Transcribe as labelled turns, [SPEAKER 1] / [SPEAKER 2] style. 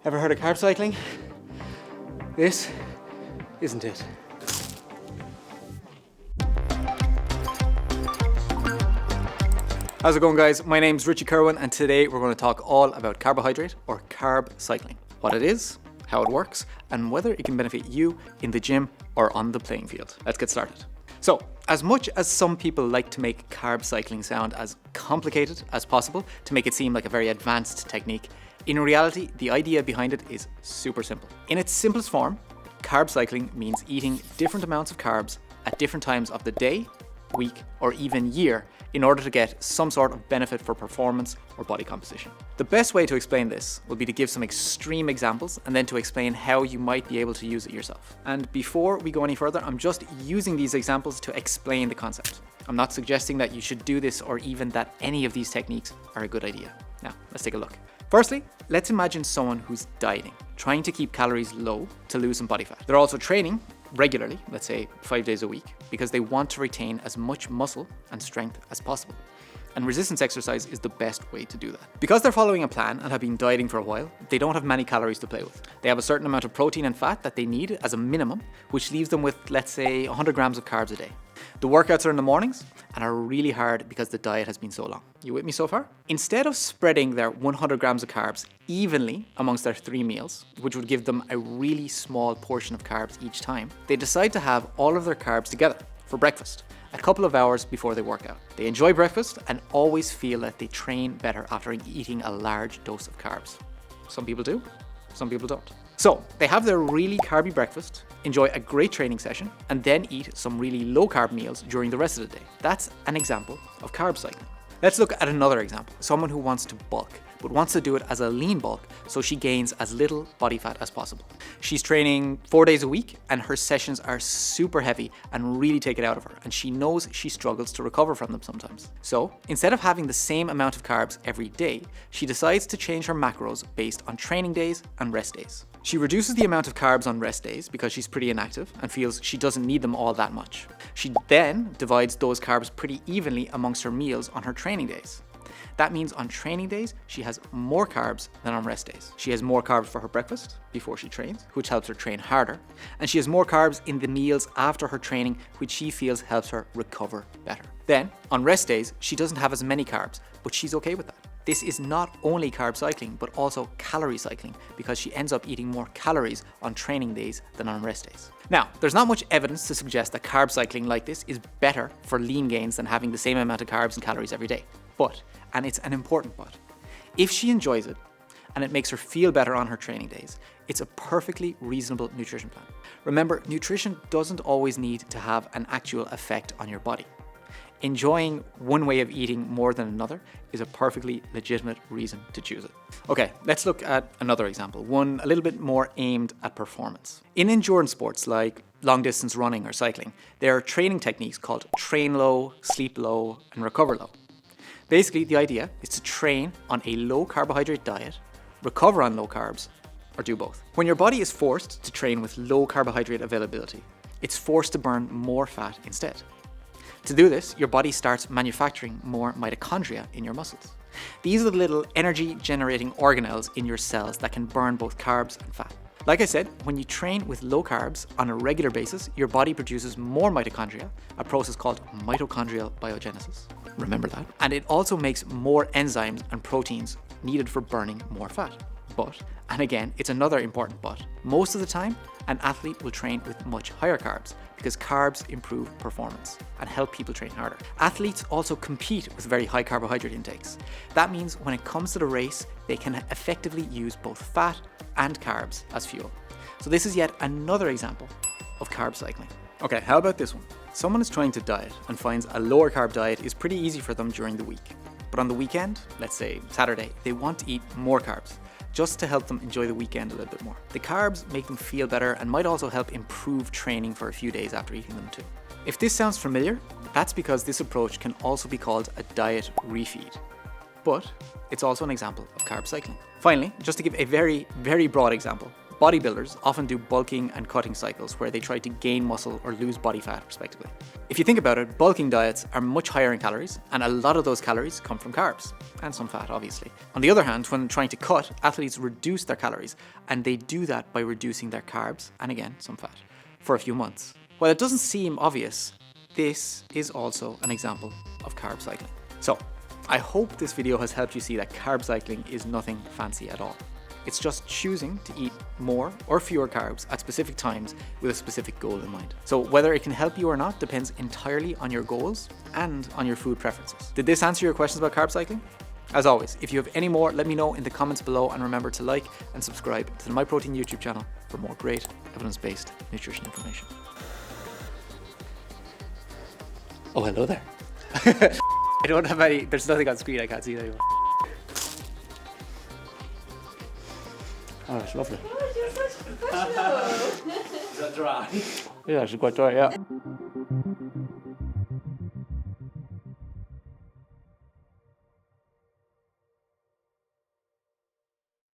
[SPEAKER 1] Ever heard of carb cycling? This isn't it. How's it going, guys? My name's Richie Kirwan, and today we're going to talk all about carbohydrate or carb cycling. What it is, how it works, and whether it can benefit you in the gym or on the playing field. Let's get started. So, as much as some people like to make carb cycling sound as complicated as possible to make it seem like a very advanced technique, in reality, the idea behind it is super simple. In its simplest form, carb cycling means eating different amounts of carbs at different times of the day, week, or even year in order to get some sort of benefit for performance or body composition. The best way to explain this will be to give some extreme examples and then to explain how you might be able to use it yourself. And before we go any further, I'm just using these examples to explain the concept. I'm not suggesting that you should do this or even that any of these techniques are a good idea. Now, let's take a look. Firstly, let's imagine someone who's dieting, trying to keep calories low to lose some body fat. They're also training regularly, let's say 5 days a week, because they want to retain as much muscle and strength as possible. And resistance exercise is the best way to do that. Because they're following a plan and have been dieting for a while, they don't have many calories to play with. They have a certain amount of protein and fat that they need as a minimum, which leaves them with, let's say, 100 grams of carbs a day. The workouts are in the mornings and are really hard because the diet has been so long. You with me so far? Instead of spreading their 100 grams of carbs evenly amongst their 3 meals, which would give them a really small portion of carbs each time, they decide to have all of their carbs together for breakfast, a couple of hours before they work out. They enjoy breakfast and always feel that they train better after eating a large dose of carbs. Some people do, some people don't. So they have their really carby breakfast, enjoy a great training session, and then eat some really low carb meals during the rest of the day. That's an example of carb cycling. Let's look at another example. Someone who wants to bulk, but wants to do it as a lean bulk so she gains as little body fat as possible. She's training 4 days a week and her sessions are super heavy and really take it out of her, and she knows she struggles to recover from them sometimes. So instead of having the same amount of carbs every day, she decides to change her macros based on training days and rest days. She reduces the amount of carbs on rest days because she's pretty inactive and feels she doesn't need them all that much. She then divides those carbs pretty evenly amongst her meals on her training days. That means on training days, she has more carbs than on rest days. She has more carbs for her breakfast before she trains, which helps her train harder. And she has more carbs in the meals after her training, which she feels helps her recover better. Then, on rest days, she doesn't have as many carbs, but she's okay with that. This is not only carb cycling, but also calorie cycling, because she ends up eating more calories on training days than on rest days. Now, there's not much evidence to suggest that carb cycling like this is better for lean gains than having the same amount of carbs and calories every day. But, and it's an important but, if she enjoys it and it makes her feel better on her training days, it's a perfectly reasonable nutrition plan. Remember, nutrition doesn't always need to have an actual effect on your body. Enjoying one way of eating more than another is a perfectly legitimate reason to choose it. Okay, let's look at another example, one a little bit more aimed at performance. In endurance sports like long distance running or cycling, there are training techniques called train low, sleep low, and recover low. Basically, the idea is to train on a low carbohydrate diet, recover on low carbs, or do both. When your body is forced to train with low carbohydrate availability, it's forced to burn more fat instead. To do this, your body starts manufacturing more mitochondria in your muscles. These are the little energy-generating organelles in your cells that can burn both carbs and fat. Like I said, when you train with low carbs on a regular basis, your body produces more mitochondria, a process called mitochondrial biogenesis. Remember that. And it also makes more enzymes and proteins needed for burning more fat. But, and again, it's another important but, most of the time, an athlete will train with much higher carbs because carbs improve performance and help people train harder. Athletes also compete with very high carbohydrate intakes. That means when it comes to the race, they can effectively use both fat and carbs as fuel. So this is yet another example of carb cycling. Okay, how about this one? Someone is trying to diet and finds a lower carb diet is pretty easy for them during the week. But on the weekend, let's say Saturday, they want to eat more carbs, just to help them enjoy the weekend a little bit more. The carbs make them feel better and might also help improve training for a few days after eating them too. If this sounds familiar, that's because this approach can also be called a diet refeed. But it's also an example of carb cycling. Finally, just to give a very, very broad example, Bodybuilders often do bulking and cutting cycles where they try to gain muscle or lose body fat respectively. If you think about it, bulking diets are much higher in calories, and a lot of those calories come from carbs, and some fat obviously. On the other hand, when trying to cut, athletes reduce their calories, and they do that by reducing their carbs, and again, some fat, for a few months. While it doesn't seem obvious, this is also an example of carb cycling. So, I hope this video has helped you see that carb cycling is nothing fancy at all. It's just choosing to eat more or fewer carbs at specific times with a specific goal in mind. So whether it can help you or not depends entirely on your goals and on your food preferences. Did this answer your questions about carb cycling? As always, if you have any more, let me know in the comments below, and remember to like and subscribe to the Myprotein YouTube channel for more great evidence-based nutrition information. Oh, hello there. I don't have any, there's nothing on screen, I can't see it anymore. Oh, it's lovely.
[SPEAKER 2] Oh, you're such a professional.
[SPEAKER 1] Is that dry? Yeah, it's quite dry, yeah.